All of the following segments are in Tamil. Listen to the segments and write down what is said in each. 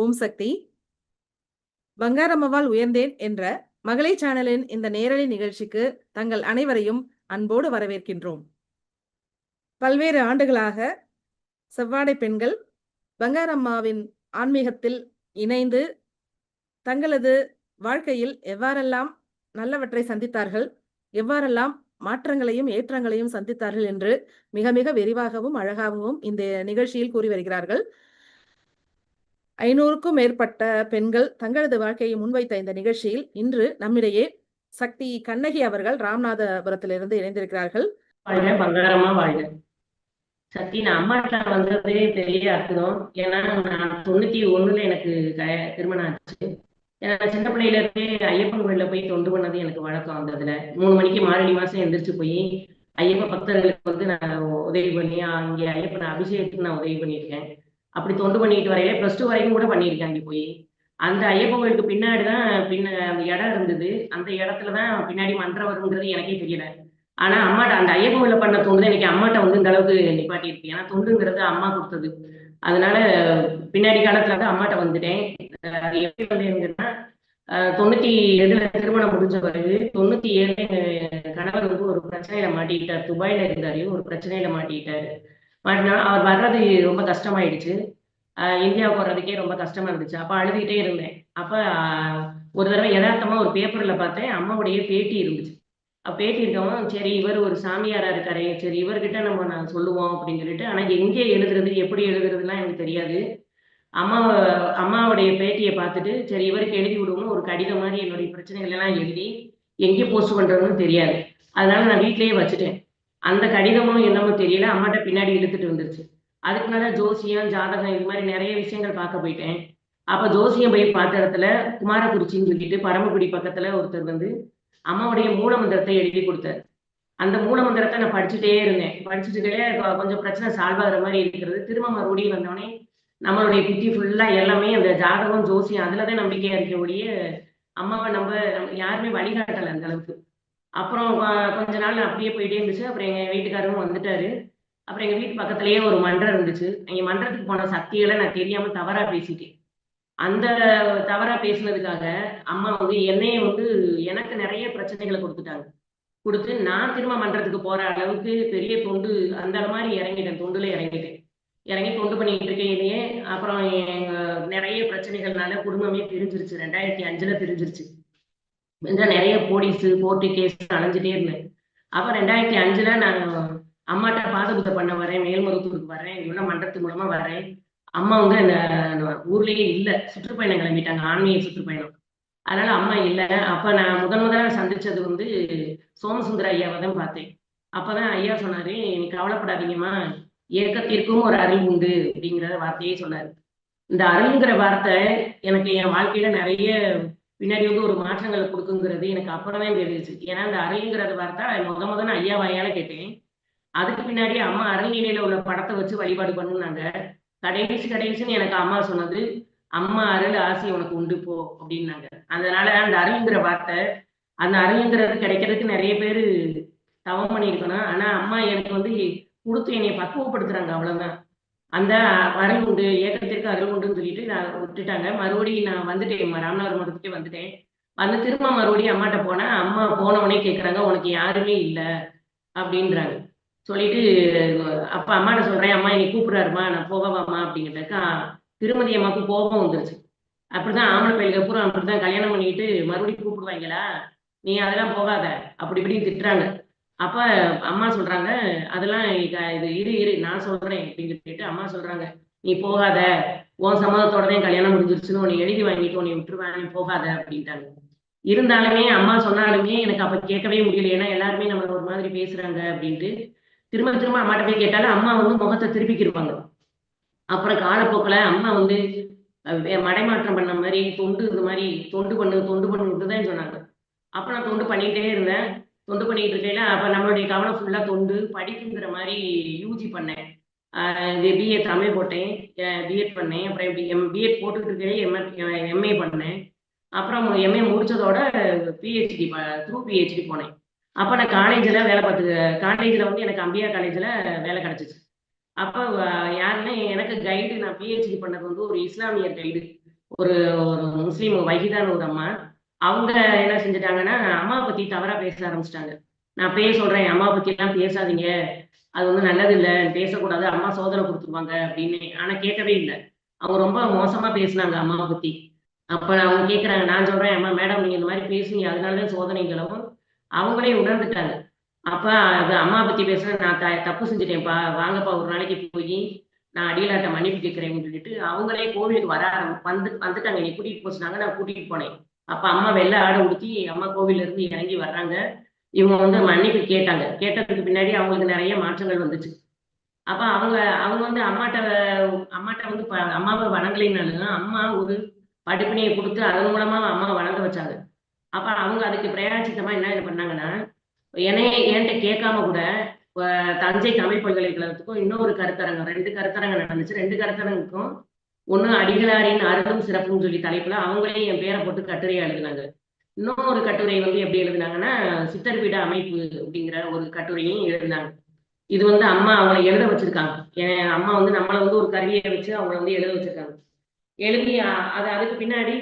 ஓம் சக்தி. பங்காரம்மாவால் உயர்ந்தேன் என்ற மகளிர் சேனலின் இந்த நேரலை நிகழ்ச்சிக்கு தங்கள் அனைவரையும் அன்போடு வரவேற்கின்றோம். பல்வேறு ஆண்டுகளாக செவ்வாடை பெண்கள் பங்காரம்மாவின் ஆன்மீகத்தில் இணைந்து தங்களது வாழ்க்கையில் எவ்வாறெல்லாம் நல்லவற்றை சந்தித்தார்கள், எவ்வாறெல்லாம் மாற்றங்களையும் ஏற்றங்களையும் சந்தித்தார்கள் என்று மிக மிக விரிவாகவும் அழகாகவும் இந்த நிகழ்ச்சியில் கூறி வருகிறார்கள். 500க்கும் மேற்பட்ட பெண்கள் தங்களது வாழ்க்கையை முன்வைத்த இந்த நிகழ்ச்சியில் இன்று நம்மிடையே சக்தி கண்ணகி அவர்கள் ராமநாதபுரத்திலிருந்து இணைந்திருக்கிறார்கள். வாழ்க பங்காரம்மா வாழ்க. சக்தி, நான் அம்மாட்ட வந்ததே பெரிய அற்புதம். ஏன்னா நான் 91ல எனக்கு திருமணம் ஆச்சு. சின்ன பிள்ளையில இருந்தே ஐயப்பன் கோயில போய் தொண்டு பண்ணது எனக்கு வழக்கம். அந்த இதுல 3 மணிக்கு மார்கழி மாசம் எந்திரிச்சு போய் ஐயப்ப பக்தர்களுக்கு வந்து நான் உதவி பண்ணி இங்க ஐயப்பன் அபிஷேகத்துக்கு நான் உதவி பண்ணியிருக்கேன். அப்படி தொண்டு பண்ணிட்டு வரையில +2 வரைக்கும் கூட பண்ணியிருக்கேன். அங்கே போய் அந்த ஐயப்பன் கோயிலுக்கு பின்னாடிதான் அந்த இடம் இருந்தது. அந்த இடத்துலதான் பின்னாடி மன்றம் வருங்கிறது எனக்கே தெரியல. ஆனா அம்மாட்ட அந்த ஐயப்பன் கோயில பண்ண தொண்டு எனக்கு அம்மாட்ட வந்து இந்த அளவுக்கு நிப்பாட்டி இருக்கு. ஏன்னா தொண்டுங்கிறது அம்மா கொடுத்தது. அதனால பின்னாடி காலத்துல தான் அம்மாட்ட வந்துட்டேன். எப்படி வந்தேன்னா 97ல திருமணம் முடிஞ்ச பிறகு 97 கணவர் வந்து ஒரு பிரச்சனையில மாட்டிக்கிட்டார். துபாயில இருந்தாரு, ஒரு பிரச்சனையில மாட்டிக்கிட்டாரு. மாட்டினா அவர் வர்றது ரொம்ப கஷ்டமாயிடுச்சு. இந்தியாவுக்கு வர்றதுக்கே ரொம்ப கஷ்டமா இருந்துச்சு. அப்ப அழுதுகிட்டே இருந்தேன். அப்ப ஒரு தடவை யதார்த்தமா ஒரு பேப்பர்ல பார்த்தேன், அம்மாவுடைய பேட்டி இருந்துச்சு. பேட்டி இருக்கவும் சரி இவர் ஒரு சாமியாரா இருக்காரு, சரி இவர்கிட்ட நான் சொல்லுவோம் அப்படின்னு சொல்லிட்டு, ஆனா எங்கே எழுதுறது எப்படி எழுதுறதுலாம் எனக்கு தெரியாது. அம்மாவுடைய பேட்டியை பார்த்துட்டு சரி இவருக்கு எழுதி விடுவோம்னு ஒரு கடிதம் மாதிரி என்னுடைய பிரச்சனைகள் எல்லாம் எழுதி எங்கே போஸ்ட் பண்றதுன்னு தெரியாது. அதனால நான் வீட்லயே வச்சுட்டேன். அந்த கடிதமும் என்னமோ தெரியல, அம்மாட்ட பின்னாடி இழுத்துட்டு வந்துருச்சு. அதுக்கு மேல ஜோசியம், ஜாதகம் இது மாதிரி நிறைய விஷயங்கள் பார்க்க போயிட்டேன். அப்ப ஜோசியம் போய் பார்த்த இடத்துல குமாரகுறிச்சின்னு சொல்லிட்டு பரமக்குடி பக்கத்துல ஒருத்தர் வந்து அம்மாவுடைய மூல மந்திரத்தை எழுதி கொடுத்தாரு. அந்த மூல மந்திரத்தை நான் படிச்சுட்டே இருந்தேன். படிச்சுட்டு கொஞ்சம் பிரச்சனை சால்வ் ஆகிற மாதிரி இருக்கிறது. திரும்ப மறுபடியும் வந்தோடனே நம்மளுடைய புத்தி ஃபுல்லா எல்லாமே அந்த ஜாதகம், ஜோசியம் அதுலதான் நம்பிக்கையா இருக்கக்கூடிய அம்மாவை நம்ம யாருமே வழிகாட்டலை அந்த அளவுக்கு. அப்புறம் கொஞ்ச நாள் அப்படியே போயிட்டே இருந்துச்சு. அப்புறம் எங்க வீட்டுக்காரரும் வந்துட்டாரு. அப்புறம் எங்க வீட்டு பக்கத்துலயே ஒரு மன்றம் இருந்துச்சு. எங்க மன்றத்துக்கு போன சக்திகளை நான் தெரியாம தவறா பேசிட்டேன். அந்த தவறா பேசுனதுக்காக அம்மா வந்து என்னைய வந்து எனக்கு நிறைய பிரச்சனைகளை கொடுத்து நான் திரும்ப மன்றத்துக்கு போற அளவுக்கு பெரிய தொண்டு அந்த மாதிரி இறங்கிட்டேன். தொண்டுல இறங்கி தொண்டு பண்ணிட்டு இருக்கையிலேயே அப்புறம் எங்க நிறைய பிரச்சனைகள்னால குடும்பமே பிரிஞ்சிருச்சு. 2005ல பிரிஞ்சிருச்சு. நிறைய போலீஸ் கோர்ட்டு கேஸ் அலைஞ்சிட்டே இருந்தேன். அப்ப 2005ல நான் அம்மாட்ட பாதபுத்த பண்ண வரேன், மேல்மருவத்தூருக்கு வரேன், இவ்வளோ மன்றத்து மூலமா வரேன். அம்மா வந்து அந்த ஊர்லயே இல்ல, சுற்றுப்பயணம் கிளம்பிட்டாங்க, ஆன்மீக சுற்றுப்பயணம். அதனால அம்மா இல்லை. அப்ப நான் முதல்ல சந்திச்சது வந்து சோமசுந்தர ஐயாவை தான் பார்த்தேன். அப்பதான் ஐயா சொன்னாரு, நீ கவலைப்படாதீங்கம்மா, ஏக்கத்திற்கும் ஒரு அருள் உண்டு அப்படிங்கிற வார்த்தையே சொன்னாரு. இந்த அருள்ங்கிற வார்த்தை எனக்கு என் வாழ்க்கையில நிறைய பின்னாடி வந்து ஒரு மாற்றங்களை கொடுக்குங்கிறது எனக்கு அப்பதான் தெரிஞ்சிச்சு. ஏன்னா இந்த அருள்ங்கிற வார்த்தை முதல்ல ஐயா வாயால கேட்டேன். அதுக்கு பின்னாடி அம்மா அருள்நிலையில உள்ள படத்தை வச்சு வழிபாடு பண்ணுனாங்க. கடைசின்னு எனக்கு அம்மா சொன்னது, அம்மா அருள் ஆசி உனக்கு உண்டு போ அப்படின்னாங்க. அதனால அந்த அருள்ங்கிற வார்த்தை, அந்த அருள்ங்கிறது கிடைக்கிறதுக்கு நிறைய பேர் தவம் பண்ணியிருக்கணும். ஆனா அம்மா எனக்கு வந்து கொடுத்து என்னை பக்குவப்படுத்துறாங்க, அவ்வளவுதான். அந்த அருள் உண்டு, ஏக்கத்திற்கு அருள் உண்டுன்னு சொல்லிட்டு நான் விட்டுட்டாங்க. மறுபடியும் நான் வந்துட்டேன், ராமநாதபுரம் மடத்துக்கே வந்துட்டேன். வந்து திரும்ப மறுபடியும் அம்மாட்ட போனேன். அம்மா போனவனே கேட்குறாங்க, உனக்கு யாருமே இல்லை அப்படின்றாங்க. சொல்லிட்டு அப்ப அம்மாட்ட சொல்றேன், அம்மா என்னை கூப்பிடுறாருமா, நான் போகவாமா அப்படிங்கிட்டக்கா திருமதி அம்மாவுக்கு கோபம் வந்துருச்சு. அப்படிதான் ஆம்பளை பையலுக்கு பூரா அப்படிதான் கல்யாணம் பண்ணிக்கிட்டு மறுபடியும் கூப்பிடுவாங்களா, நீ அதெல்லாம் போகாத அப்படி இப்படின்னு திட்டுறாங்க. அப்ப அம்மா சொல்றாங்க, அதெல்லாம் இது இரு நான் சொல்றேன் அப்படின்னு சொல்லிட்டு அம்மா சொல்றாங்க, நீ போகாத, உன் சம்மதத்தோடதான் கல்யாணம் முடிஞ்சிருச்சுன்னு உன்னை எழுதி வாங்கிட்டு உன்னை விட்டுருவேன், நீ போகாத அப்படின்ட்டாங்க. இருந்தாலுமே அம்மா சொன்னாலுமே எனக்கு அப்ப கேட்கவே முடியல. ஏன்னா எல்லாருமே நம்மள ஒரு மாதிரி பேசுறாங்க அப்படின்ட்டு திரும்ப அம்மாட்ட போய் கேட்டாலும் அம்மா வந்து முகத்தை திருப்பிக்கிருப்பாங்க. அப்புறம் காலப்போக்கில் அம்மா வந்து மடைமாற்றம் பண்ண மாதிரி இந்த மாதிரி தொண்டு பண்ணுதான் சொன்னாங்க. அப்ப நான் தொண்டு பண்ணிட்டே இருந்தேன். தொண்டு பண்ணிட்டு இருக்கையில அப்ப நம்மளுடைய கவனம் ஃபுல்லா தொண்டு படிப்புங்கிற மாதிரி யூஜி பண்ணேன். பிஏ தமிழ் போட்டேன், பிஎட் பண்ணேன். அப்புறம் பிஎட் போட்டுட்டு இருக்கையிலே எம்ஏ பண்ணேன். அப்புறம் எம்ஏ முடிச்சதோட பிஹெச்டி பிஹெச்டி போனேன். அப்ப நான் காலேஜ்ல வேலை காலேஜ்ல வந்து எனக்கு அம்பியா காலேஜ்ல வேலை கிடைச்சிச்சு. அப்ப யாருன்னா எனக்கு கைடு, நான் பிஹெச்டி பண்ணது வந்து ஒரு இஸ்லாமியர் கைடு. ஒரு ஒரு முஸ்லீம் வஹீதான்னு ஒரு அம்மா. அவங்க என்ன செஞ்சுட்டாங்கன்னா, அம்மாவை பத்தி தவறா பேச ஆரம்பிச்சிட்டாங்க. நான் அப்பயே சொல்றேன், என் அம்மாவை பத்தி எல்லாம் பேசாதீங்க. அது வந்து நல்லது இல்ல. பேசக்கூடாது. அம்மா சோதனை குடுத்துருவாங்க அப்படின்னு. ஆனா கேட்கவே இல்ல. அவங்க ரொம்ப மோசமா பேசுனாங்க அம்மாவை பத்தி. அப்ப அவங்க கேட்கறாங்க. நான் சொல்றேன், "அம்மா மேடம் நீங்க இந்த மாரி பேசுனீங்க. அதனால தான் சோதனைகளும்." அவங்களே உணர்ந்துட்டாங்க. அப்ப அது அம்மா பத்தி பேசுனா நான் தப்பு செஞ்சுட்டேன்ப்பா. வாங்கப்பா ஒரு நாளைக்கு போயி நான் அடிகளார்ட்ட மன்னிப்பு கேட்கிறேன்னு சொல்லிட்டு, அவங்களே கோவிலுக்கு வர வந்துட்டாங்க. என்னைய கூட்டிட்டு போ சொன்னாங்க. நான் கூட்டிட்டு போனேன். அப்ப அம்மா வெள்ளை ஆடை உடுத்தி அம்மா கோவில்ல இருந்து இறங்கி வர்றாங்க. இவங்க வந்து மன்னிப்பு கேட்டாங்க. கேட்டதுக்கு பின்னாடி அவங்களுக்கு நெறைய மாற்றங்கள் வந்துச்சு. அப்ப அவங்க அவங்க வந்து அம்மாட்ட வந்து அம்மாவ வணங்கலைன்னாலும், அம்மா ஒரு படிப்பினைய குடுத்து அதன் மூலமா அம்மாவ வணங்க வச்சாங்க. அப்ப அவங்க அதுக்கு பிரயாச்சித்தமா என்ன இது பண்ணாங்கன்னா, என்ட்ட கேட்காம கூட தஞ்சை தமிழ் பல்கலைக்கழகத்துக்கும் இன்னொரு கருத்தரங்கம் 2 கருத்தரங்கம் நடந்துச்சு. 2 கருத்தரங்குக்கும் ஒண்ணு அடிகளாரின் அருளும் சிறப்புன்னு சொல்லி தலைப்புல அவங்களே என் பேர போட்டு கட்டுரையா எழுதுனாங்க. இன்னொரு கட்டுரை வந்து எப்படி எழுதுனாங்கன்னா, சித்தர் பீட அமைப்பு அப்படிங்கிற ஒரு கட்டுரையும் எழுதினாங்க. இது வந்து அம்மா அவங்கள எழுத வச்சிருக்காங்க. என் அம்மா வந்து நம்மள வந்து ஒரு கருவிய வச்சு அவங்கள வந்து எழுத வச்சிருக்காங்க. எழுதி அது அதுக்கு பின்னாடி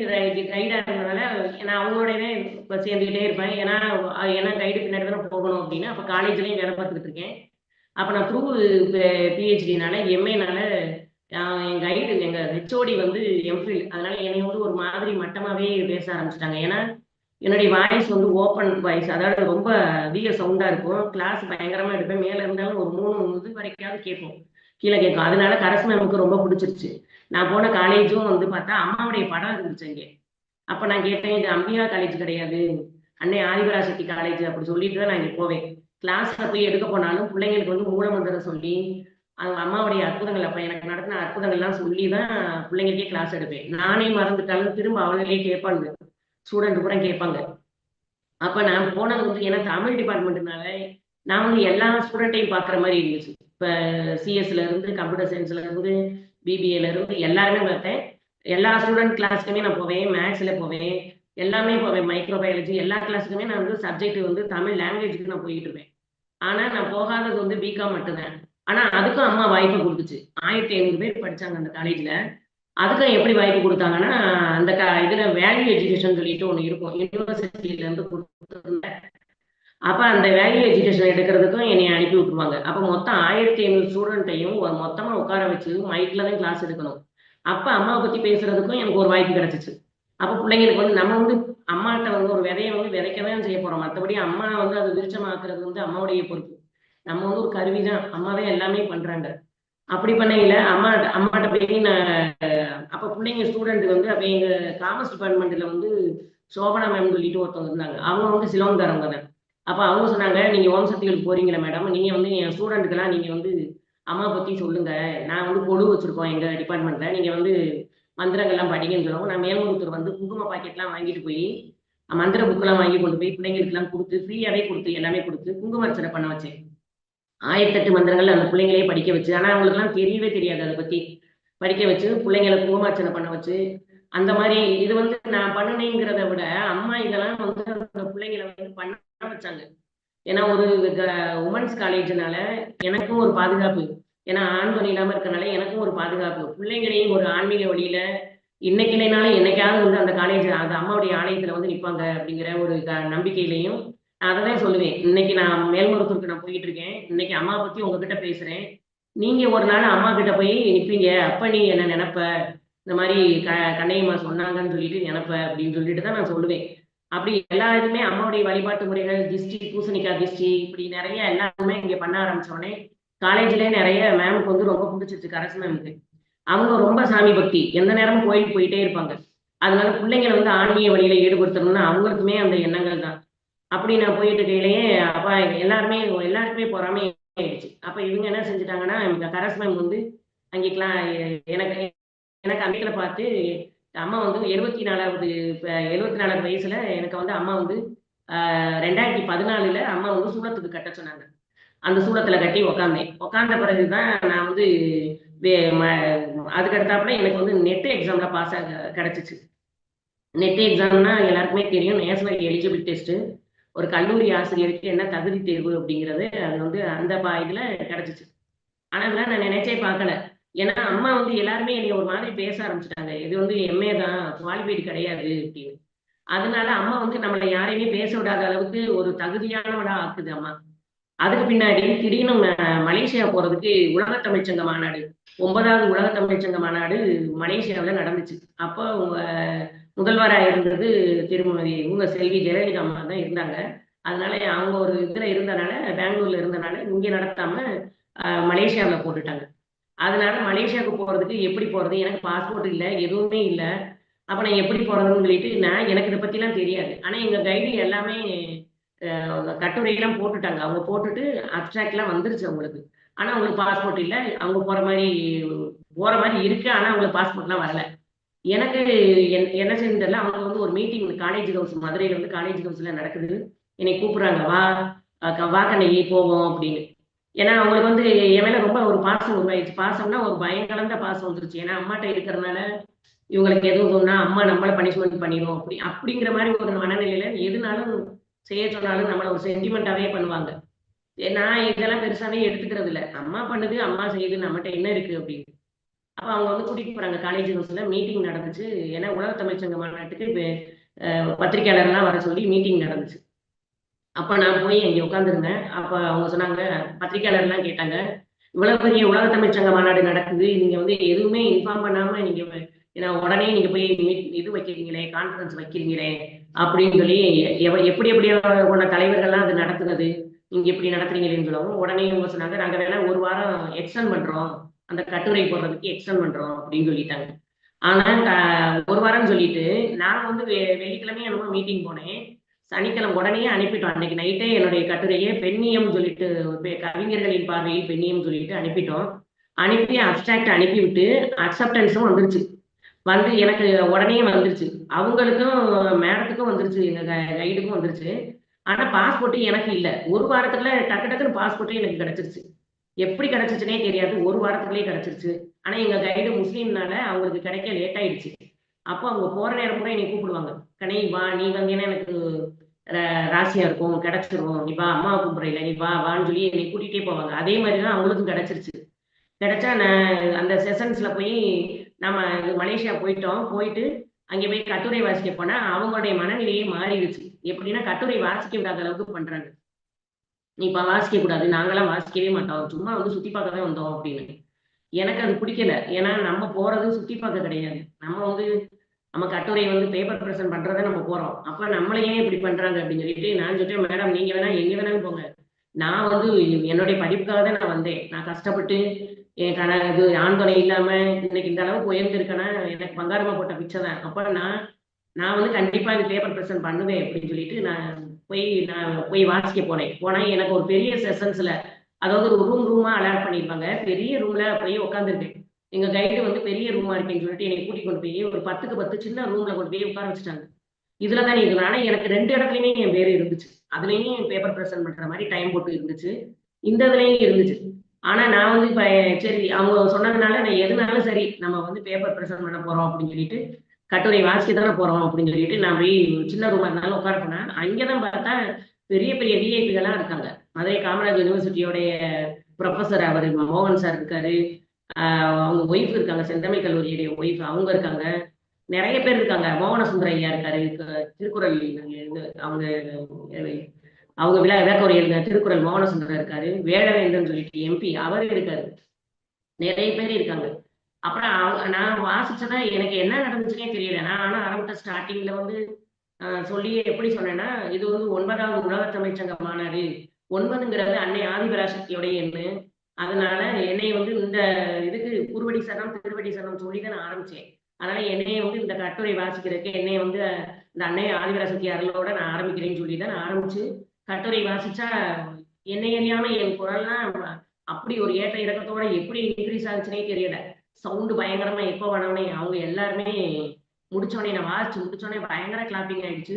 கைடா இருந்ததுனால நான் அவங்களோடவே இப்ப சேர்ந்துக்கிட்டே இருப்பேன். ஏன்னா கைடு பின்னாடி தானே போகணும் அப்படின்னு. அப்ப காலேஜ்லயும் வேலை பார்த்துக்கிட்டு இருக்கேன். அப்ப நான் த்ரூ பிஹெச்டினால எம்ஏனால என் கைடு எங்க ஹெச்ஓடி வந்து எம்ஃபில். அதனால என்னைய வந்து ஒரு மாதிரி மட்டமாவே பேச ஆரம்பிச்சிட்டாங்க. ஏன்னா என்னுடைய வாய்ஸ் வந்து ஓப்பன் வாய்ஸ். அதாவது ரொம்ப அதிக சவுண்டா இருக்கும். கிளாஸ் பயங்கரமா எடுப்பேன். மேல இருந்தாலும் ஒரு 3 இது வரைக்காவது கேட்கும். கீழே கேட்கும். அதனால கரஸ் மேமுக்கு ரொம்ப பிடிச்சிருச்சு. நான் போன காலேஜும் வந்து பார்த்தா அம்மாவுடைய படம் இருந்துச்சு அங்கே. அப்ப நான் கேட்டேன், இது அம்பிகா காலேஜ் கிடையாது. அன்னை ஆதிபராசக்தி காலேஜ் அப்படி சொல்லிட்டு தான் நான் இங்க போவேன். கிளாஸ்ல போய் எடுக்க போனாலும் பிள்ளைங்களுக்கு வந்து மூலமந்திரம் சொல்லி அவங்க அம்மாவுடைய அற்புதங்கள் அப்ப எனக்கு நடத்தின அற்புதங்கள்லாம் சொல்லி தான் பிள்ளைங்களுக்கே கிளாஸ் எடுப்பேன். நானே மறந்துட்டாலும் திரும்ப அவங்களே கேட்பாங்க. ஸ்டூடெண்ட் கூட கேட்பாங்க. அப்ப நான் போனது வந்து ஏன்னா தமிழ் டிபார்ட்மெண்ட்னால நான் வந்து எல்லா ஸ்டூடெண்ட்டையும் பார்க்குற மாதிரி இருந்துச்சு. இப்ப சிஎஸ்ல இருந்து கம்ப்யூட்டர் சயின்ஸ்ல இருந்து பிபிஏல இருந்து எல்லாருமே பார்த்தேன். எல்லா ஸ்டூடெண்ட் கிளாஸ்க்குமே நான் போவேன். மேத்ஸ்ல போவேன். எல்லாமே போவேன். மைக்ரோ பயாலஜி எல்லா கிளாஸுக்குமே நான் வந்து சப்ஜெக்ட் வந்து தமிழ் லாங்குவேஜுக்கு நான் போயிட்டு இருப்பேன். ஆனா நான் போகாதது வந்து பிகாம் மட்டும்தான். ஆனா அதுக்கும் அம்மா வாய்ப்பு குடுத்துச்சு. 1500 பேர் படிச்சாங்க அந்த காலேஜ்ல. அதுக்கும் எப்படி வாய்ப்பு குடுத்தாங்கன்னா, அந்த இதுல வேல்யூ எஜுகேஷன் சொல்லிட்டு ஒண்ணு இருக்கும். யுனிவர்சிட்டில இருந்து குடுத்திருந்த அப்ப அந்த வேல்யூ எஜுகேஷன் எடுக்கிறதுக்கும் என்னைய அனுப்பி விட்டுருவாங்க. அப்ப மொத்தம் 1500 ஸ்டூடெண்ட்டையும் மொத்தமா உட்கார வச்சு மைக்ல தான் கிளாஸ் எடுக்கணும். அப்ப அம்மாவ பத்தி பேசுறதுக்கும் எனக்கு ஒரு வாய்ப்பு கிடைச்சுச்சு. அப்ப பிள்ளைங்களுக்கு வந்து நம்ம வந்து அம்மாட்ட வந்து ஒரு விதைய வந்து விதைக்க தான் செய்ய போறோம். மத்தபடி அம்மா வந்து அத விருட்சமாக்குறது வந்து அம்மாவுடைய பொறுப்பு. நம்ம வந்து ஒரு கருவி தான். அம்மா தான் எல்லாமே பண்றாங்க. அப்படி பண்ணையில அம்மாட்ட போய் நான் அப்ப பிள்ளைங்க ஸ்டூடெண்ட் வந்து அப்ப எங்க காமர்ஸ் டிபார்ட்மெண்ட்ல வந்து சோபனா மேம் சொல்லிட்டு ஒருத்தவங்க இருந்தாங்க. அவங்க வந்து சிலோன்காரவங்க தான். அப்ப அவங்க சொன்னாங்க, "நீங்க ஓம் சக்திகளுக்கு போறீங்களா மேடம்? நீங்க வந்து என் ஸ்டூடெண்ட்டுக்கெல்லாம் நீங்க வந்து அம்மா பத்தி சொல்லுங்க. நான் வந்து கொலு வச்சிருக்கோம் எங்க டிபார்ட்மெண்ட்ல. நீங்க வந்து மந்திரங்கள்லாம் படிங்கன்னு" சொல்லவும், நான் மேல்மருவத்தூர் வந்து குங்கும பாக்கெட்லாம் வாங்கிட்டு போய் மந்திர புக்லாம் வாங்கி கொண்டு போய் பிள்ளைங்களுக்குலாம் குடுத்து, ஃப்ரீயாவே குடுத்து, எல்லாமே குடுத்து குங்கும அர்ச்சனை பண்ண வச்சேன். 1008 மந்திரங்கள் அந்த பிள்ளைங்களே படிக்க வச்சு, ஆனா அவங்களுக்கெல்லாம் தெரியவே தெரியாது அத பத்தி. படிக்க வச்சு, பிள்ளைங்கள குங்குமார்ச்சனை பண்ண வச்சு, அந்த மாரி இது வந்து நான் பண்ணுனேங்கிறத விட, அம்மா இதெல்லாம் வந்து அந்த பிள்ளைங்கள வந்து பண்ண வச்சாங்க. ஏன்னா ஒரு க உமன்ஸ் காலேஜ்னால எனக்கும் ஒரு பாதுகாப்பு. ஏன்னா ஆண் துணை இல்லாம இருக்கனால எனக்கும் ஒரு பாதுகாப்பு. பிள்ளைங்களையும் ஒரு ஆன்மீக வழியில இன்னைக்கு இல்லைனாலும் என்னைக்காவது வந்து அந்த காலேஜ் அந்த அம்மாவுடைய ஆலயத்துல வந்து நிப்பாங்க அப்படிங்கிற ஒரு நம்பிக்கையிலயும் நான் அததான் சொல்லுவேன். இன்னைக்கு நான் மேல்மருவத்தூருக்கு நான் போயிட்டு இருக்கேன். இன்னைக்கு அம்மாவ பத்தி உங்ககிட்ட பேசுறேன். நீங்க ஒரு நாள் அம்மா கிட்ட போய் நிப்பீங்க. அப்ப நீ என்ன நெனப்ப. இந்த மாரி க கண்ணையம்மா சொன்னாங்கன்னு சொல்லிட்டு நெனப்ப அப்படின்னு சொல்லிட்டு தான் நான் சொல்லுவேன். அப்படி எல்லா இதுவுமே அம்மாவுடைய வழிபாட்டு முறைகள், திஷ்டி, பூசணிக்காய் திஷ்டி இப்படி நெறைய எல்லாமே இங்க பண்ண ஆரம்பிச்ச உடனே, காலேஜ்லயே நெறைய மேம்க்கு வந்து ரொம்ப புடிச்சிருச்சு கரஸ் மேம்க்கு. அவங்க ரொம்ப சாமி பக்தி. எந்த நேரமும் கோயிலுக்கு போயிட்டே இருப்பாங்க. அதனால பிள்ளைங்கள வந்து ஆன்மீக வழியில ஈடுபடுத்தணும்னு அவங்களுக்குமே அந்த எண்ணங்கள் தான். அப்படி நான் போயிட்டு இருக்கையிலேயே, அப்ப எல்லாருக்குமே பொறாமை ஆயிடுச்சு. அப்ப இவங்க என்ன செஞ்சுட்டாங்கன்னா, கரஸ் மேம் வந்து அங்கே எனக்கு எனக்கு அன்னைக்குல பார்த்து அம்மா வந்து 74வது 74வது வயசுல எனக்கு வந்து அம்மா வந்து 2014ல அம்மா வந்து சூளத்துக்கு கட்ட சொன்னாங்க. அந்த சூளத்துல கட்டி உக்காந்தேன். உக்காந்த பிறகு தான் நான் வந்து வே ம அதுக்கு அடுத்தாப்புல எனக்கு வந்து நெட் எக்ஸாம்ல பாஸ் கிடைச்சுச்சு. நெட் எக்ஸாம்னா எல்லாருக்குமே தெரியும். National eligible test. ஒரு கல்லூரி ஆசிரியருக்கு என்ன தகுதி தேர்வு அப்படிங்கிறது அது வந்து அந்த இதுல கிடைச்சுச்சு. ஆனா இதெல்லாம் நான் நினைச்சே பார்க்கல. ஏன்னா அம்மா வந்து எல்லாருமே என்னை ஒரு மாதிரி பேச ஆரம்பிச்சுட்டாங்க. இது வந்து எம்ஏ தான், குவாலிஃபைடு கிடையாது அப்படின்னு. அதனால அம்மா வந்து நம்மள யாரையுமே பேச விடாத அளவுக்கு ஒரு தகுதியானவளா ஆக்குது அம்மா. அதுக்கு பின்னாடி திடீர்னு மலேசியா போறதுக்கு உலக தமிழ்ச்சங்க மாநாடு 9வது உலக தமிழ்ச்சங்க மாநாடு மலேசியாவுல நடந்துச்சு. அப்போ உங்க முதல்வரா இருந்தது திருமதி இவங்க செல்வி ஜெயலலிதா அம்மா தான் இருந்தாங்க. அதனால அவங்க ஒரு இதுல இருந்தனால, பெங்களூர்ல இருந்தனால இங்க நடத்தாம மலேசியாவுல போட்டுட்டாங்க. அதனால மலேசியாவுக்கு போறதுக்கு எப்படி போறது? எனக்கு பாஸ்போர்ட் இல்ல, எதுவுமே இல்ல. அப்ப நான் எப்படி போறதுன்னு சொல்லிட்டு எனக்கு இத பத்திலாம் தெரியாது. ஆனா எங்க கைடு எல்லாமே கட்டுரைலாம் போட்டுட்டாங்க. அவங்க போட்டுட்டு அப்ஸ்ட்ராக்ட்லாம் வந்துருச்சு அவங்களுக்கு. ஆனா அவங்களுக்கு பாஸ்போர்ட் இல்ல. அவங்க போற மாரி இருக்கு. ஆனா அவங்களுக்கு பாஸ்போர்ட்லாம் வரல. எனக்கு என்ன செய்யணும்னு தெரியல. அவங்க வந்து ஒரு மீட்டிங் காலேஜ் ஹவுஸ் மதுரையில வந்து காலேஜ் ஹவுஸ்ல நடக்குது. என்னை கூப்பிடுறாங்க. "வா வா கண்ணகி போவோம்" அப்படின்னு. ஏன்னா அவங்களுக்கு வந்து என் மேல ரொம்ப ஒரு பாசம் உருவாயிருச்சு. பாசம்னா ஒரு பயம் கலந்த பாசம் வந்துருச்சு. ஏன்னா அம்மாட்ட இருக்கிறனால இவங்களுக்கு எதுவும் சொன்னா அம்மா நம்மள பனிஷ்மென்ட் பண்ணிரும் அப்படிங்கிற மாரி ஒரு மனநிலையில எதுனாலும் செய்ய சொன்னாலும் நம்மள ஒரு சென்டிமென்ட்டாவே பண்ணுவாங்க. நான் இதெல்லாம் பெருசாவே எடுத்துக்கிறது இல்ல. அம்மா பண்ணுது, அம்மா செய்யுது நம்மட்ட என்ன இருக்கு அப்படின்னு. அப்ப அவங்க வந்து கூட்டிட்டு போறாங்க காலேஜ் ஹவுஸ்ல மீட்டிங் நடந்துச்சு. ஏன்னா உலக தமிழ்ச் சங்க மாநாட்டுக்கு பத்திரிக்கையாளர்லாம் வர சொல்லி மீட்டிங் நடந்துச்சு. அப்ப நான் போய் அங்க உட்கார்ந்திருந்தேன். அப்ப அவங்க சொன்னாங்க, பத்திரிக்கையாளர்லாம் கேட்டாங்க. "இவ்வளவு பெரிய உலக தமிழ்ச் சங்க மாநாடு நடக்குது. நீங்க வந்து எதுவுமே இன்ஃபார்ம் பண்ணாம நீங்க ஏன்னா உடனே நீங்க போய் இது வைக்கிறீங்களே, கான்ஃபரன்ஸ் வைக்கிறீங்களே" அப்படின்னு சொல்லி எப்படி எப்படியான தலைவர்கள்லாம் அது நடத்துனது. நீங்க இப்படி நடத்துறீங்களேன்னு சொல்லவும், உடனே இவங்க சொன்னாங்க, "நாங்க வேணா 1 வாரம் எக்ஸ்டெண்ட் பண்றோம். அந்த கட்டுரை போடுறதுக்கு எக்ஸ்டெண்ட் பண்றோம்" அப்படின்னு சொல்லிட்டாங்க. ஆனா 1 வாரம்னு சொல்லிட்டு, நான் வந்து வெள்ளிக்கிழமை என்னமோ மீட்டிங் போனேன். சனிக்கிழமை உடனேயே அனுப்பிட்டோம். அன்னைக்கு நைட்டே என்னுடைய கட்டுரைய பெண்ணியம் சொல்லிட்டு கவிஞர்களின் பார்வையில் பெண்ணியம் சொல்லிட்டு அனுப்பிட்டோம். அனுப்பி அப்ஸ்ட்ராக்ட் அனுப்பிவிட்டு அக்செப்டன்ஸும் வந்துருச்சு. வந்து எனக்கு உடனே வந்துருச்சு. அவங்களுக்கும் மேடத்துக்கும் வந்துருச்சு. எங்க கைடுக்கும் வந்துருச்சு. ஆனா பாஸ்போர்ட் எனக்கு இல்ல. 1 வாரத்துல டக்கு டக்குன்னு பாஸ்போர்ட்டே எனக்கு கிடைச்சிருச்சு. எப்படி கிடைச்சுச்சுன்னே தெரியாது. 1 வாரத்துக்குள்ளயே கிடைச்சிருச்சு. ஆனா எங்க கைடு முஸ்லீம்னால அவங்களுக்கு கிடைக்க லேட் ஆயிடுச்சு. அப்போ அவங்க போற நேரம் கூட என்னைய கூப்பிடுவாங்க. "கனி வா, நீ வந்தீன்னா எனக்கு ர ராசியா இருக்கும். கிடைச்சிரும். நீ வா, அம்மாவ கூப்பிடுறேல்ல, நீ வா வான்னு" சொல்லி என்னைய கூட்டிட்டே போவாங்க. அதே மாரி தான் அவங்களுக்கும் கிடைச்சிருச்சு. கிடைச்சா நான் அந்த செஷன்ஸ்ல போய் நம்ம மலேசியா போயிட்டோம். போயிட்டு அங்கே போய் கட்டுரை வாசிக்க போனா, அவங்களுடைய மனநிலையே மாறிடுச்சு. எப்படின்னா கட்டுரை வாசிக்க விடாத அளவுக்கு பண்றாங்க. "நீ இப்ப வாசிக்க கூடாது. நாங்கலாம் வாசிக்கவே மாட்டோம். சும்மா வந்து சுத்தி பார்க்க தான் வந்தோம்" அப்படின்னு. எனக்கு அது பிடிக்கல. ஏன்னா நம்ம போறது சுத்தி பார்க்க கிடையாது. நம்ம வந்து நம்ம கட்டுரை வந்து பேப்பர் பிரசன்ட் பண்றத நம்ம போறோம். அப்ப நம்மள ஏன் இப்படி பண்றாங்க அப்படின்னு சொல்லிட்டு நான் சொல்லிட்டேன், "மேடம் நீங்க வேணா எங்க வேணாலும் போங்க. நான் வந்து என்னுடைய படிப்புக்காக தான் நான் வந்தேன். நான் கஷ்டப்பட்டு என் இது ஆண் துணை இல்லாம இன்னைக்கு இந்த அளவுக்கு உயர்ந்திருக்கேன்னா, எனக்கு பங்காரமா போட்ட பிச்சை தான். அப்ப நான் நான் வந்து கண்டிப்பா இது பேப்பர் பிரசன்ட் பண்ணுவேன்" அப்படின்னு சொல்லிட்டு நான் போய் வாசிக்க போனேன். போனா எனக்கு ஒரு பெரிய செஷன்ஸ்ல அதாவது ஒரு ரூமா அலாட் பண்ணியிருப்பாங்க. பெரிய ரூம்ல போய் உட்கார்ந்துருக்கேன். எங்க கைடு வந்து பெரிய ரூமா இருக்கேன்னு சொல்லிட்டு என்னைய கூட்டிட்டு கொண்டு போய் ஒரு 10க்கு 10 சின்ன ரூம்ல கொண்டு போய் உட்கார வச்சுட்டாங்க. இதுல தான் நீ இருக்கணும். ஆனா எனக்கு 2 இடத்துலயுமே என் பேரு இருந்துச்சு. அதுலயும் பேப்பர் பிரசன்ட் பண்ற மாரி டைம் போட்டு இருந்துச்சு. இந்த இதுலயும் இருந்துச்சு. ஆனா நான் வந்து இப்ப சரி அவங்க சொன்னதுனால நான் எதுனாலும் சரி நம்ம வந்து பேப்பர் பிரசன்ட் பண்ண போறோம் அப்படின்னு சொல்லிட்டு, கட்டுரை வாசிக்க தானே போறோம் அப்படின்னு சொல்லிட்டு நான் போய் சின்ன ரூமா இருந்தாலும் உட்கார போனேன். அங்க தான் பார்த்தா பெரிய பெரிய விஐபிகள்லாம் இருக்காங்க. மதுரை காமராஜ் யுனிவர்சிட்டியோடைய புரொஃபசர் அவரு மோகன் சார் இருக்காரு. அவங்க ஒய்ஃப் இருக்காங்க. செந்தமிழ் கல்லூரியுடைய ஒய்ஃப் அவங்க இருக்காங்க. நெறைய பேர் இருக்காங்க. மோகன சுந்தர ஐயா இருக்காரு. திருக்குறள் இது அவங்க அவங்க விளக்க உரை எழுதின திருக்குறள் மோகன சுந்தரம் இருக்காரு. வேடவேந்தர்ன்னு சொல்லிட்டு எம்பி அவரு இருக்காரு. நெறைய பேர் இருக்காங்க. அப்புறம் நான் வாசிச்சதா எனக்கு என்ன நடந்துச்சுன்னே தெரியல. நான் ஆனா ஆரம்பித்த ஸ்டார்ட்டிங்ல வந்து சொல்லி எப்படி சொன்னேன்னா, இது வந்து 9வது உலக தமிழ்ச் சங்க மாநாடு. 9ங்கிறது அன்னை ஆதிபராசக்தியோடைய எண்ணு. அதனால என்னைய வந்து இந்த இதுக்கு குருவடி சரணம், திருவடி சரணம் சொல்லி தான் நான் ஆரம்பிச்சேன். அதனால என்னைய வந்து இந்த கட்டுரை வாசிக்கிறதுக்கு என்னைய வந்து இந்த அன்னை ஆதிபராசக்தி அருளோட நான் ஆரம்பிக்கிறேன்னு சொல்லி தான் நான் ஆரம்பிச்சு, கட்டுரை வாசிச்சா என்னை அறியாம என் குரல்லாம் அப்படி ஒரு ஏற்ற இறக்கத்தோட எப்படி இன்கிரீஸ் ஆச்சுன்னே தெரியல. சவுண்ட் பயங்கரமா எக்கோ ஆனவுனே அவங்க எல்லாருமே முடிச்சோனே நான் வாசிச்சு முடிச்சோனே பயங்கர கிளாப்பிங் ஆயிடுச்சு.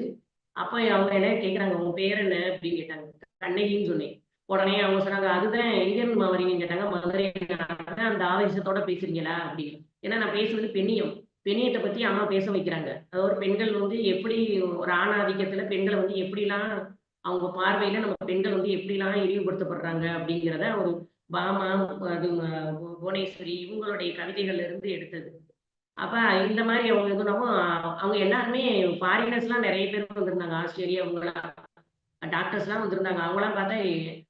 அப்ப அவங்க என்ன கேட்குறாங்க, "உங்க பேர் என்ன?" அப்படின்னு கேட்டாங்க. கண்ணகின்னு சொன்னேன். உடனே அவங்க சொன்னாங்க, "அதுதான் எங்க இருந்தும்மா வரீங்கன்னு?" கேட்டாங்க. "மதுரையில." "அதான் அந்த ஆவேசத்தோட பேசுறீங்களா?" அப்படின்னு. ஏன்னா நான் பேசுனது பெண்ணியம். பெண்ணியத்த பத்தி அம்மா பேச வைக்கிறாங்க. அதாவது பெண்கள் வந்து எப்படி ஒரு ஆண் ஆதிக்கத்துல பெண்கள வந்து எப்படிலாம் அவங்க பார்வையில நம்ம பெண்கள் வந்து எப்படிலாம் இழிவுபடுத்தப்படுறாங்க அப்படிங்கிறத ஒரு பாமா, அது புவனேஸ்வரி இவங்களுடைய கவிதைகள்ல இருந்து எடுத்தது. அப்ப இந்த மாதிரி அவங்க இதுனவும் அவங்க எல்லாருமே ஃபாரினர்ஸ்லாம் நிறைய பேர் வந்திருந்தாங்க. ஆஸ்திரேலியா அவங்கலாம் டாக்டர்ஸ்லாம் வந்திருந்தாங்க. அவங்கலாம் பார்த்தா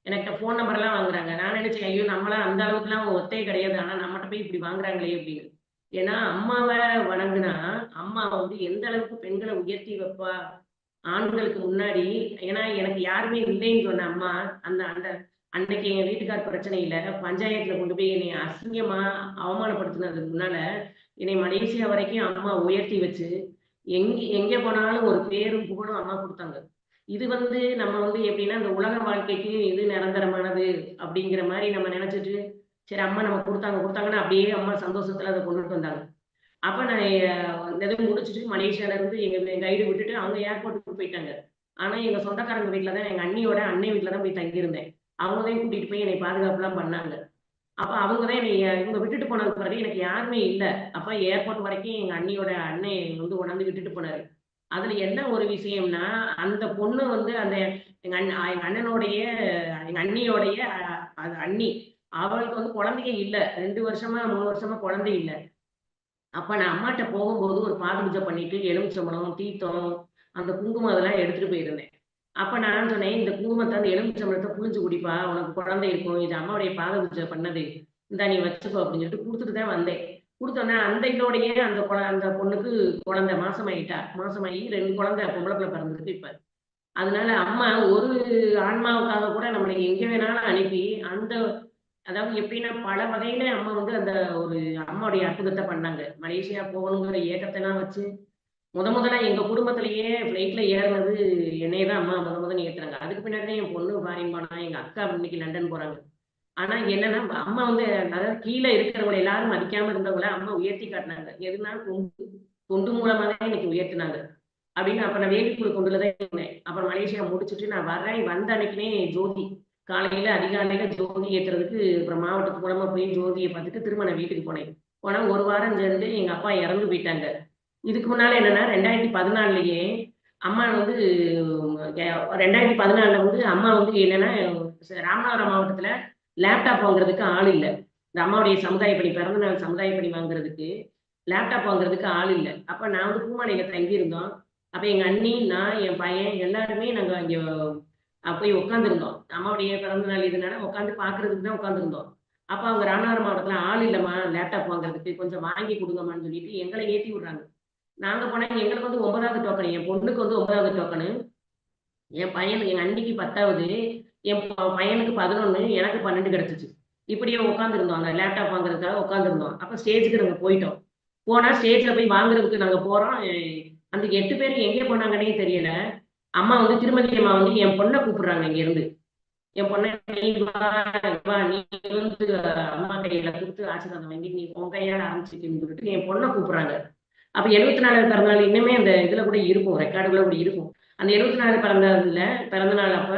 எனக்கிட்ட ஃபோன் நம்பர்லாம் வாங்குறாங்க. நான் நினைச்சேன், ஐயோ! நம்மலாம் அந்த அளவுக்குலாம் ஒத்தே கிடையாது. ஆனா நம்மட்ட போய் இப்படி வாங்குறாங்களே அப்படின்னு. ஏன்னா அம்மாவ வணங்குனா, அம்மா வந்து எந்த அளவுக்கு பெண்கள உயர்த்தி வைப்பா, ஆண்களுக்கு முன்னாடி. ஏன்னா எனக்கு யாருமே இல்லைன்னு சொன்ன அம்மா, அந்த அந்த அன்னைக்கு எங்க வீட்டுக்கார் பிரச்சனையில பஞ்சாயத்துல கொண்டு போய் என்னைய அசிங்கமா அவமானப்படுத்தினதுக்கு முன்னால, என்னை மலேசியா வரைக்கும் அம்மா உயர்த்தி வச்சு, எங்க போனாலும் ஒரு பேரும் புகழும் அம்மா குடுத்தாங்க. இது வந்து நம்ம வந்து எப்படின்னா, இந்த உலக வாழ்க்கைக்கு இது நிரந்தரமானது அப்படிங்கிற மாரி நம்ம நெனச்சுட்டு, சரி அம்மா நமக்கு குடுத்தாங்க குடுத்தாங்கன்னு அப்படியே அம்மா சந்தோஷத்துல அத கொண்டுட்டு வந்தாங்க. அப்ப நான் இந்த இத முடிச்சுட்டு மலேசியால இருந்து எங்க கைடு விட்டுட்டு அவங்க ஏர்போர்ட்டுக்கு போயிட்டாங்க. ஆனா எங்க சொந்தக்காரங்க வீட்ல தான் எங்க அண்ணியோட அண்ணன் வீட்ல தான் போய் தங்கியிருந்தேன். அவங்க தான் கூட்டிட்டு போய் என்னை பாதுகாப்புலாம் பண்ணாங்க. அப்ப அவங்க தான் என்னைய இவங்க விட்டுட்டு போனதுக்கு பிறகு எனக்கு யாருமே இல்ல. அப்ப ஏர்போர்ட் வரைக்கும் எங்க அண்ணியோட அண்ணன் வந்து கொண்டாந்து விட்டுட்டு போனாரு. அதுல என்ன ஒரு விஷயம்னா, அந்த பொண்ணு வந்து அந்த எங்க அண்ணனுடைய எங்க அண்ணியோடைய அது அண்ணி. அவளுக்கு வந்து குழந்தையே இல்ல. 2 வருஷமா, 3 வருஷமா குழந்தை இல்ல. அப்ப நான் அம்மாட்ட போகும்போது ஒரு பாத பூஜை பண்ணிட்டு, எலுமிச்சம்பழம், தீர்த்தம், அந்த குங்குமம் அதெல்லாம் எடுத்துட்டு போயிருந்தேன். அப்ப நான் சொன்னேன், "இந்த குங்குமத்த அந்த எலுமிச்சம்பழத்த புழிஞ்சு குடிப்பா. உனக்கு குழந்தை இருக்கும். இது அம்மாவுடைய பாத பூஜை பண்ணது. இந்தா நீ வச்சுக்கோ" அப்படின்னு சொல்லிட்டு குடுத்துட்டு தான் வந்தேன். குடுத்தோனே அந்த இதோடயே அந்த பொண்ணுக்கு குழந்தை மாசமாயிட்டா. மாசமாயி 2 குழந்தை பொம்பள புள்ள பிறந்திருக்கு இப்ப. அதனால அம்மா ஒரு ஆன்மாவுக்காக கூட நம்மள எங்க வேணாலும் அனுப்பி, அந்த அதாவது எப்படின்னா, பல வகையில அம்மா வந்து அந்த ஒரு அம்மாவுடைய அற்புதத்த பண்ணாங்க. மலேசியா போகணுங்கிற ஏக்கத்தலாம் வச்சு, முதலா எங்க குடும்பத்திலேயே ஃப்ளைட்ல ஏறுனது என்னைய தான் அம்மா முதல்ல ஏத்துனாங்க. அதுக்கு பின்னாடி தான் என் பொண்ணு ஃபாரின் போனா, எங்க அக்கா இன்னைக்கு லண்டன் போறாங்க. ஆனா என்னன்னா, அம்மா வந்து அதாவது கீழ இருக்கிறவங்கள எல்லாரும் மதிக்காம இருந்தவங்கள அம்மா உயர்த்தி காட்டுனாங்க. எதுனா தொண்டு மூலமா தான் இன்னைக்கு உயர்த்துனாங்க. அப்படின்னு அப்ப நான் வேலிக்குடி தொண்டுல தான் இருந்தேன். அப்புறம் மலேசியா முடிச்சுட்டு நான் வர்றேன். வந்த அன்னைக்குனே ஜோதி காலையில அதிகாலையில ஜோதி ஏத்துறதுக்கு அப்புறம் மாவட்டத்து மூலமா போய் ஜோதிய பார்த்துட்டு திரும்ப நான் வீட்டுக்கு போனேன். போனா 1 வாரம் சேர்ந்து எங்க அப்பா இறந்து போயிட்டாங்க. இதுக்கு முன்னால என்னன்னா 2014லயே அம்மா வந்து 2014ல வந்து அம்மா வந்து என்னன்னா, ராமநாதபுரம் மாவட்டத்துல லேப்டாப் வாங்குறதுக்கு ஆள் இல்ல. இந்த அம்மாவுடைய சமுதாய பணி, பிறந்த நாள் சமுதாய பணி வாங்குறதுக்கு லேப்டாப் வாங்குறதுக்கு ஆள் இல்ல. அப்ப நான் வந்து பூமாலையில தங்கியிருந்தோம். அப்ப எங்க அண்ணி, நான், என் பையன் எல்லாருமே நாங்க அங்க போய் உட்காந்துருந்தோம். அம்மாவுடைய பிறந்த நாள் இதுனால உட்காந்து பார்க்கறதுக்கு தான் உட்காந்துருந்தோம். அப்ப அவங்க ராமநாதபுரம் மாவட்டத்துல ஆள் இல்லம்மா லேப்டாப் வாங்குறதுக்கு கொஞ்சம் வாங்கி குடுங்கம்மான்னு சொல்லிட்டு எங்கள ஏத்தி விடுறாங்க. நாங்க போனா எங்களுக்கு வந்து 9வது டோக்கன். என் பொண்ணுக்கு வந்து 9வது டோக்கனு. எங்க அண்ணிக்கு 10வது, பையனுக்கு 11, எனக்கு 12 கிடைச்சுச்சு. இப்படியே உட்காந்துருந்தோம். அந்த லேப்டாப் வாங்குறதுக்காக உட்காந்துருந்தோம். அப்ப ஸ்டேஜ்க்கு நாங்க போயிட்டோம். போனா ஸ்டேஜ்ல போய் வாங்குறதுக்கு நாங்க போறோம். அந்த 8 பேரும் எங்கே போனாங்கன்னே தெரியல. அம்மா வந்து திருமதி அம்மா வந்து என் பொண்ண கூப்பிடுறாங்க இங்கேருந்து. என் பொண்ண "நீ வா, வா நீ வந்து அம்மா கையில குடுத்து ஆசீர்வாதம் வாங்கி நீ உன் கையால ஆரம்பிச்சுக்கன்னு" சொல்லிட்டு என் பொண்ண கூப்பிடுறாங்க. அப்ப 74வது பிறந்தநாள் இன்னுமே அந்த இதுல கூட இருக்கும். ரெக்கார்டுல கூட இருக்கும். அந்த 74 பிறந்த நாள் அப்ப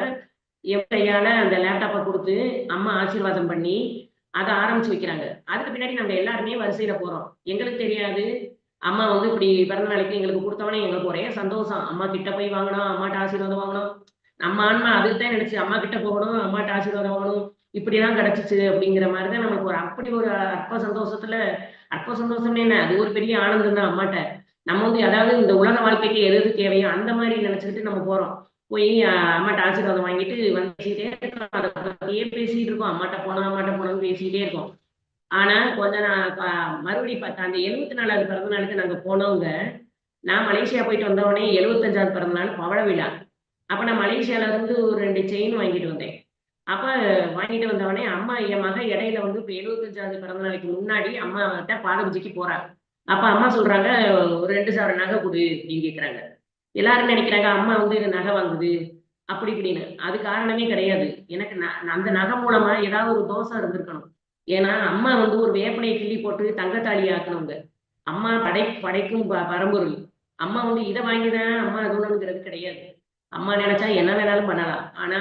என் கையால அந்த லேப்டாப்ப குடுத்து, அம்மா ஆசீர்வாதம் பண்ணி, அத ஆரம்பிச்சு வைக்கிறாங்க. அதுக்கு பின்னாடி நாங்க எல்லாருமே வரிசையில போறோம். எங்களுக்கு தெரியாது. அம்மா வந்து இப்படி பிறந்த நாளைக்கு எங்களுக்கு குடுத்தோனே எங்களுக்கு ஒரே சந்தோஷம். அம்மா கிட்ட போய் வாங்கணும், அம்மாட்ட ஆசீர்வாதம் வாங்கணும். நம்ம ஆன்மா அதுக்கு தான் நினைச்சு அம்மா கிட்ட போகணும், அம்மாட்ட ஆசீர்வாதம் வாங்கணும். இப்படிதான் கிடைச்சுச்சு அப்படிங்கிற மாரி தான் நமக்கு ஒரு அப்படி ஒரு அற்ப சந்தோஷத்துல அற்ப சந்தோஷம்னு என்ன, அது ஒரு பெரிய ஆனந்தம் தான் அம்மாட்ட. நம்ம வந்து அதாவது இந்த உலக வாழ்க்கைக்கு எது எது தேவையோ அந்த மாரி நினைச்சுக்கிட்டு நம்ம போறோம். போய் அம்மாட்ட ஆசீர்வாதம் வாங்கிட்டு வந்துட்டே இருக்கோம். அத பத்தியே பேசிட்டு இருக்கோம். அம்மாட்ட போனோம்னு பேசிட்டே இருக்கோம். ஆனா கொஞ்ச நான் மறுபடியும் பார்த்தா அந்த 74வது பிறந்த நாளுக்கு நாங்க போனவங்க, நான் மலேசியா போயிட்டு வந்தவுடனே 75வது பிறந்த நாள் பவள விழா. அப்ப நான் மலேசியால இருந்து ஒரு 2 செயின் வாங்கிட்டு வந்தேன். அப்ப வாங்கிட்டு வந்தவுடனே அம்மா என் மக இடையில வந்து இப்ப 75வது பிறந்த நாளைக்கு முன்னாடி அம்மாட்ட பாத பூஜைக்கு போறா. அப்ப அம்மா சொல்றாங்க, "ஒரு 2 சவரன் நகை குடு" அப்படின்னு கேட்கறாங்க. எல்லாரும் நினைக்கிறாங்க, அம்மா வந்து நகை வாங்குது, அப்படி இப்படின்னு. அது காரணமே கிடையாது. எனக்கு அந்த நகை மூலமா ஏதாவது ஒரு தோஷம் இருந்திருக்கணும். ஏன்னா, அம்மா வந்து ஒரு வேப்பிலைய கிள்ளி போட்டு தங்கத்தாலி ஆக்குனவங்க. அம்மா படைக்கும் பரம்பொருள். அம்மா வந்து இத வாங்கி தான் அம்மா இது பண்ணணுங்கிறது கிடையாது. அம்மா நினைச்சா என்ன வேணாலும் பண்ணலாம். ஆனா,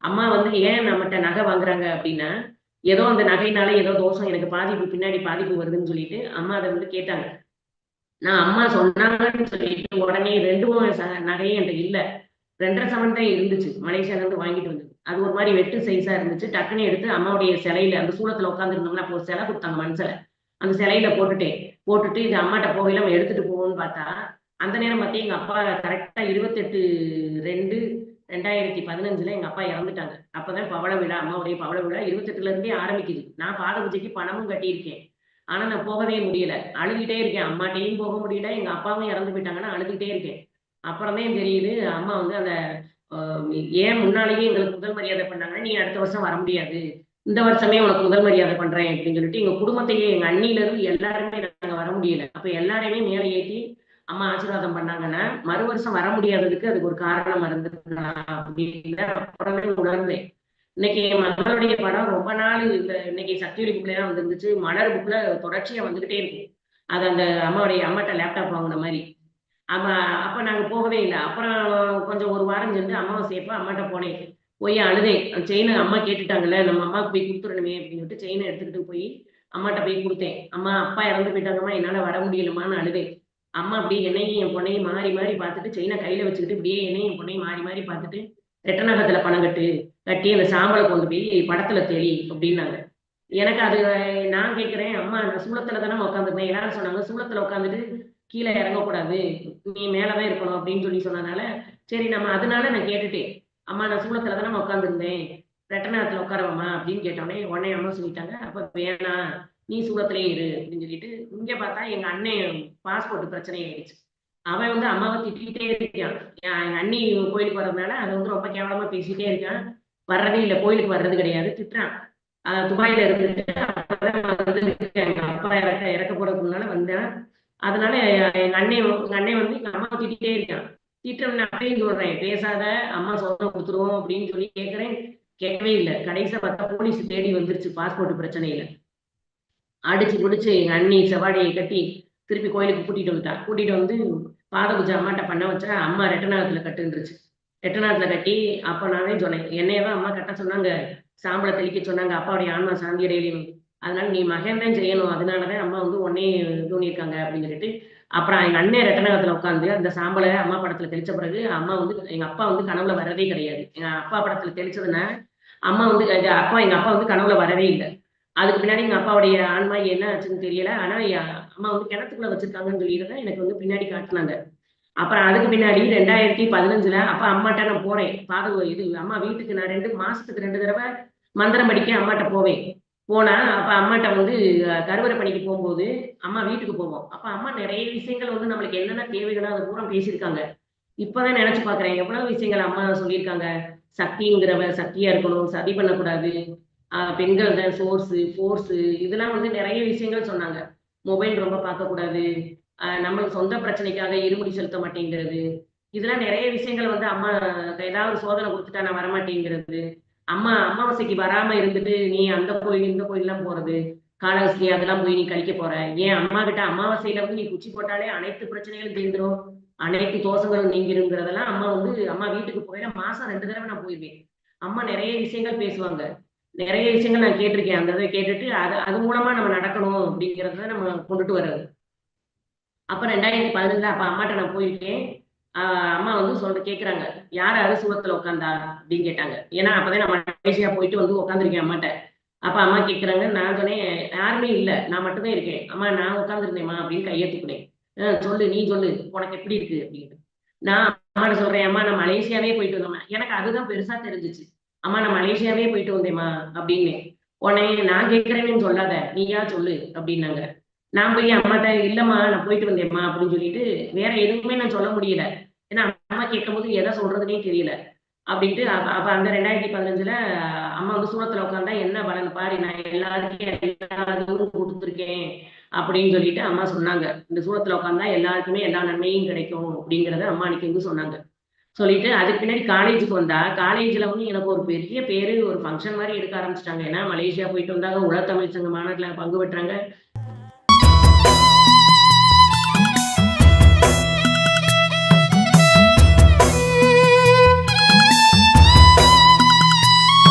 அம்மா வந்து ஏன் நம்மட்ட நகை வாங்குறாங்க அப்படின்னா, ஏதோ அந்த நகையினால ஏதோ தோஷம் எனக்கு பாதிப்பு பின்னாடி பாதிப்பு வருதுன்னு சொல்லிட்டு, அம்மா அத வந்து கேட்டாங்க. நான் அம்மா சொன்னாங்கன்னு சொல்லிட்டு உடனே 2 நகையும் என்ட்ட இல்ல. 2 1/2 சவரன் தான் இருந்துச்சு. மலேசியால இருந்து வாங்கிட்டு வந்தது. அது ஒரு மாதிரி வெட்டு சைஸா இருந்துச்சு. டக்குன்னு எடுத்து அம்மாவுடைய சிலையில அந்த சூளத்துல உட்காந்துருந்தோம்னா அப்போ ஒரு சிலை கொடுத்தாங்க மண் சிலை. அந்த சிலையில போட்டுட்டு இது அம்மாட்ட போகையில நம்ம எடுத்துட்டு போவோம்னு பார்த்தா அந்த நேரம் பார்த்து எங்க அப்பா கரெக்டா 28/2/2015 எங்க அப்பா இறந்துட்டாங்க. அப்பதான் பவள விழா, அம்மாவுடைய பவள விழா 28ல இருந்தே ஆரம்பிக்குது. நான் பாத பூஜைக்கு பணமும் கட்டியிருக்கேன். ஆனா நான் போகவே முடியல. அழுதுகிட்டே இருக்கேன். அம்மாட்டையும் போக முடியல. எங்க அப்பாவும் இறந்து போயிட்டாங்கன்னா அழுதுகிட்டே இருக்கேன். அப்புறமே தெரியுது அம்மா வந்து அந்த ஏன் முன்னாலேயே எங்களுக்கு முதல் மரியாதை பண்ணாங்கன்னா, நீ அடுத்த வருஷம் வர முடியாது. இந்த வருஷமே உனக்கு முதல் மரியாதை பண்றேன் அப்படின்னு சொல்லிட்டு எங்க குடும்பத்தையே எங்க அண்ணில இருந்து எல்லாருமே நாங்க வர முடியல. அப்ப எல்லாரையுமே மேல ஏத்தி அம்மா ஆசீர்வாதம் பண்ணாங்கன்னா, மறு வருஷம் வர முடியாததுக்கு அதுக்கு ஒரு காரணம் இருந்திருக்கலாம் அப்படின்னு அப்புறமே உணர்ந்தேன். இன்னைக்கு என் மகளுடைய படம் ரொம்ப நாள் இன்னைக்கு சக்திவெளி புக்ல தான் வந்துருந்துச்சு. மலர் புக்ல தொடர்ச்சியா வந்துகிட்டே இருக்கும். அது அந்த அம்மாட்ட லேப்டாப் வாங்கின மாதிரி. ஆமா. அப்ப நாங்க போகவே இல்ல. அப்புறம் கொஞ்சம் 1 வாரம் சென்று அமாவாசையப்ப அம்மாட்ட போனேன். போய் அழுதேன். செயின அம்மா கேட்டுட்டாங்கல்ல, நம்ம அம்மாவுக்கு போய் குடுத்துறணுமே அப்படின்னு சொல்லிட்டு செயின எடுத்துக்கிட்டு போய் அம்மாட்ட போய் குடுத்தேன். அம்மா அப்பா இறந்து போயிட்டாங்கம்மா, என்னால வர முடியலம்மான்னு அழுதேன். அம்மா அப்படியே என்னையும் என் பொண்ணையும் மாறி மாறி பார்த்துட்டு செயின கையில வச்சுக்கிட்டு இப்படியே என்னையும் என் பொண்ணையும் மாறி மாறி பார்த்துட்டு, "ரெட்ட நகத்துல பணம் கட்டி அந்த சாம்பல கொண்டு போய் படத்துல தெளி" அப்படின்னாங்க. எனக்கு அது நான் கேட்கிறேன், அம்மா நான் சூளத்துல தானே உட்காந்துருந்தேன். எல்லாரும் சொன்னாங்க, "சூளத்துல உட்காந்துட்டு கீழ இறங்கக்கூடாது. நீ மேல தான் இருக்கணும்" அப்படின்னு சொன்னதுனால, சரி அதனால நான் கேட்டுட்டேன். "அம்மா நான் சூளத்துல தானே உட்காந்துருந்தேன். ரெட்டநாத்துல உட்காரவாம்மா" அப்படின்னு கேட்டோனே, உடனே அம்மா சொல்லிட்டாங்க, "அப்ப வேணாம். நீ சூளத்திலேயே இரு" அப்படின்னு சொல்லிட்டு, இங்க பார்த்தா எங்க அண்ணன் பாஸ்போர்ட் பிரச்சனை ஆயிடுச்சு. அவன் வந்து அம்மாவ திட்டிக்கிட்டே இருக்கான். எங்க அண்ணி கோயிலுக்கு வர்றதுனால அத வந்து ரொம்ப கேவலமா பேசிட்டே இருக்கான். வர்றதே இல்ல. கோயிலுக்கு வர்றது கிடையாது. திட்டுறான். துபாயில இருந்துட்டு அப்பதான் எங்க அப்பா இறக்க போறதுக்கு முன்னால வந்தேன். அதனால எங்க அண்ணன் வந்து எங்க அம்மாவை திட்டிகிட்டே இருக்கான். திட்டுறேன் அப்பயும் சொல்றேன், பேசாத, அம்மா சொந்தம் கொடுத்துருவோம் அப்படின்னு சொல்லி கேட்கிறேன். கேட்கவே இல்லை. கடைசியா பார்த்தா போலீஸ் தேடி வந்துருச்சு பாஸ்போர்ட் பிரச்சனையில. அடிச்சு பிடிச்சு எங்க அண்ணி செவாடியை கட்டி திருப்பி கோயிலுக்கு கூட்டிட்டு வந்துட்டா. கூட்டிட்டு வந்து பாத பூஜை அம்மாட்ட பண்ண வச்சா அம்மா ரெட்டநாதத்துல கட்டுன்றுச்சு. ரெட்டநாதத்துல கட்டி அப்ப நானே சொன்னேன், என்னையதான் அம்மா கட்ட சொன்னாங்க, சாம்பலை தெளிக்க சொன்னாங்க, அப்பாவுடைய ஆன்மா சாந்தி அடையலையும். அதனால நீ மகன் தான் செய்யணும். அதனாலதான் அம்மா வந்து உடனே இது பண்ணியிருக்காங்க அப்படின்னு சொல்லிட்டு, அப்புறம் எங்க அண்ணன் ரெட்டநாதத்துல உட்காந்து அந்த சாம்பலை அம்மா படத்துல தெளிச்ச பிறகு அம்மா வந்து எங்க அப்பா வந்து கனவுல வரதே கிடையாது. எங்க அப்பா படத்துல தெளிச்சதுன்னா அம்மா வந்து எங்க அப்பா வந்து கனவுல வரவே இல்லை. அதுக்கு பின்னாடி எங்க அப்பாவுடைய ஆன்மா என்ன ஆச்சுன்னு தெரியல. ஆனா அம்மா வந்து கிணத்துக்குள்ள வச்சிருக்காங்கன்னு சொல்லிட்டு எனக்கு வந்து பின்னாடி காட்டுனாங்க. அப்புறம் அதுக்கு பின்னாடி 2015 அப்ப அம்மாட்ட நான் போறேன். இது அம்மா வீட்டுக்கு நான் 2 மாசத்துக்கு 2 தடவை மந்திரம் படிக்க அம்மாட்ட போவேன். போனா அப்ப அம்மாட்ட வந்து கருவறை பணிக்கு போகும்போது அம்மா வீட்டுக்கு போவோம். அப்ப அம்மா நிறைய விஷயங்கள் வந்து நம்மளுக்கு என்னென்ன தேவைகளோ அது பூரா பேசியிருக்காங்க. இப்பதான் நினைச்சு பாக்குறேன். எவ்வளவு விஷயங்கள் அம்மா சொல்லியிருக்காங்க. சக்திங்கிறவ சக்தியா இருக்கணும், சதி பண்ணக்கூடாது. பெண்கள் தான் ஃபோர்ஸு இதெல்லாம் வந்து நிறைய விஷயங்கள் சொன்னாங்க. மொபைல் ரொம்ப பார்க்கக்கூடாது. நம்மளுக்கு சொந்த பிரச்சனைக்காக இருமுடி செலுத்த மாட்டேங்கிறது. இதெல்லாம் நிறைய விஷயங்கள் வந்து அம்மா ஏதாவது ஒரு சோதனை குடுத்துட்டா நான் வரமாட்டேங்கிறது. அம்மா அமாவாசைக்கு வராம இருந்துட்டு, நீ அந்த கோயில், இந்த கோயில்லாம் போறது. காளஹஸ்தி அதெல்லாம் போய் நீ கழிக்க போற. ஏன் அம்மாகிட்ட அமாவாசையில வந்து நீ குச்சி போட்டாலே அனைத்து பிரச்சனைகளும் தீர்ந்துரும். அனைத்து தோஷங்களும் நீங்கிருங்கிறதெல்லாம் அம்மா வீட்டுக்கு போயில மாசம் 2 தடவை நான் போயிருவேன். அம்மா நிறைய விஷயங்கள் பேசுவாங்க. நிறைய விஷயங்கள் நான் கேட்டிருக்கேன். அந்த இத கேட்டுட்டு அது மூலமா நம்ம நடக்கணும் அப்படிங்கிறத நம்ம கொண்டுட்டு வர்றது. அப்ப 2015 அப்ப அம்மாட்ட நான் போயிருக்கேன். ஆ அம்மா வந்து கேட்குறாங்க. "யார் அறுசுவத்துல உட்கார்ந்தா?" அப்படின்னு கேட்டாங்க. ஏன்னா அப்பதான் நான் மலேசியா போயிட்டு வந்து உட்கார்ந்துருக்கேன் அம்மாட்ட. அப்ப அம்மா கேட்குறாங்க. நான் சொன்னேன், "யாருமே இல்ல. நான் மட்டும் தான் இருக்கேன்." "அம்மா நான் உட்கார்ந்துருந்தேன்ம்மா" அப்படின்னு கைய தூக்குனேன். சொல்லு, நீ சொல்லு. உனக்கு எப்படி இருக்கு?" அப்படின்னு. நான் அம்மாட்ட சொல்றேன், "அம்மா நான் மலேசியாவே போயிட்டு வந்தேன்ம்மா." எனக்கு அதுதான் பெருசா தெரிஞ்சுச்சு. "அம்மா நான் மலேசியாவே போயிட்டு வந்தேன்ம்மா" அப்படின்னேன். உடனே "நான் கேட்கிறேன்னு சொல்லாத. நீயா சொல்லு" அப்படின்னாங்க. நான் போய் அம்மாட்ட, "இல்லம்மா நான் போயிட்டு வந்தேன்ம்மா" அப்படின்னு சொல்லிட்டு, வேற எதுவுமே நான் சொல்ல முடியல. ஏன்னா அம்மா கேட்கும்போது எத சொல்றதுன்னே தெரியல. அப்படின்ட்டு அப்ப அப்ப அந்த 2015 அம்மா வந்து சூளத்துல உட்கார்ந்தா என்ன பலன் பாரு, நான் எல்லாருக்கும் எல்லா இதுவும் குடுத்துருக்கேன் அப்படின்னு சொல்லிட்டு அம்மா சொன்னாங்க. இந்த சூளத்துல உட்கார்ந்தா எல்லாருக்குமே எல்லா நன்மையும் கிடைக்கும் அப்படிங்கிறத அம்மா அன்னைக்கு வந்து சொன்னாங்க. சொல்லிட்டு அதுக்கு பின்னாடி காலேஜுக்கு வந்தா, காலேஜ்ல வந்து எனக்கு ஒரு பெரிய பேரு ஒரு ஃபங்ஷன் மாரி எடுக்க ஆரம்பிச்சுட்டாங்க. ஏன்னா மலேசியா போயிட்டு வந்தாங்க, உலகத்தமிழ் சங்க மாநாட்டுல பங்கு பெற்றாங்க.